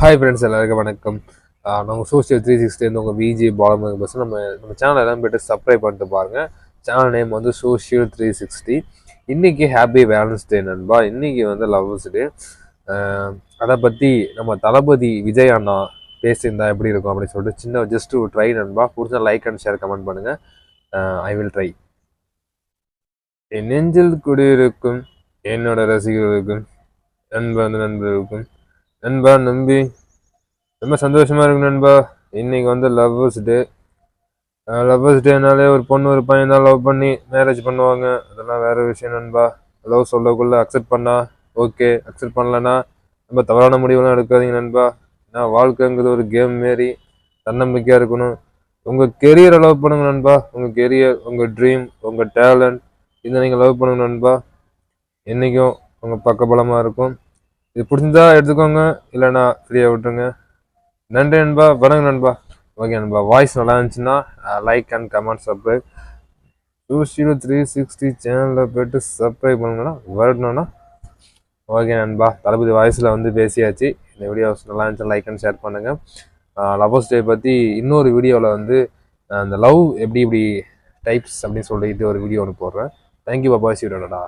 Hi friends, எல்லாருக்கும் வணக்கம். நம்ம சோஷியல் 360 உங்கள் விஜி பாலமுருகன் பஸ் நம்ம சேனல் எல்லாம் போய்ட்டு சப்ஸ்கிரைப் பண்ணிட்டு பாருங்கள். சேனல் நேம் வந்து சோஷியல் 360. இன்றைக்கி ஹாப்பி வேலன்ஸ் டே நண்பா. இன்றைக்கி வந்து லவ்வர்ஸ் டே. அதை பற்றி நம்ம தளபதி விஜய் அண்ணா பேசியிருந்தா எப்படி இருக்கும் அப்படின்னு சொல்லிட்டு சின்ன ஜஸ்ட் ஒரு ட்ரை நண்பா. பிடிச்சா லைக் அண்ட் ஷேர் கமெண்ட் பண்ணுங்கள். I will try. என் நெஞ்சில் குடியிருக்கும் என்னோட ரசிகர்களுக்கும் நண்பர்களுக்கும் நண்பா நம்பி ரொம்ப சந்தோஷமா இருக்கு நண்பா. இன்னைக்கு வந்து லவ்வர்ஸ் டே. லவ்வர்ஸ் டேனாலே ஒரு பொண்ணு ஒரு பையன் தான் லவ் பண்ணி மேரேஜ் பண்ணுவாங்க. அதெல்லாம் வேற விஷயம் நண்பா. லவ் சொல்லக்குள்ள அக்செப்ட் பண்ணா ஓகே, அக்செப்ட் பண்ணலன்னா ரொம்ப தவறான முடிவுலாம் எடுக்காதீங்க நண்பா. ஏன்னா வாழ்க்கைங்கிறது ஒரு கேம் மாரி. தன்னம்பிக்கையா இருக்கணும். உங்கள் கெரியரை லவ் பண்ணுங்க நண்பா. உங்கள் கெரியர், உங்கள் ட்ரீம், உங்கள் டேலண்ட் இதை நீங்கள் லவ் பண்ணுங்க நண்பா. என்றைக்கும் உங்கள் பக்கபலமாக இருக்கும். இது பிடிச்சிருந்தா எடுத்துக்கோங்க, இல்லைன்னா ஃப்ரீயாக விட்டுருங்க. நன்றி நண்பா. வணக்கம் நண்பா. ஓகே நண்பா, வாய்ஸ் நல்லா இருந்துச்சுன்னா லைக் அண்ட் கமெண்ட் சப்ஸ்கிரைப். 360 சேனலில் போய்ட்டு சப்ஸ்கிரைப் பண்ணுங்கன்னா வரணும்னா ஓகே நண்பா. தளபதி வாய்ஸில் வந்து பேசியாச்சு. இந்த வீடியோஸ் நல்லா இருந்துச்சுன்னா லைக் அண்ட் ஷேர் பண்ணுங்கள். லவ்வர்ஸ் டே பற்றி இன்னொரு வீடியோவில் வந்து அந்த லவ் எப்படி இப்படி டைப்ஸ் அப்படின்னு சொல்லிட்டு ஒரு வீடியோ ஒன்று போடுறேன். தேங்க்யூ பாபா. சீரோடா.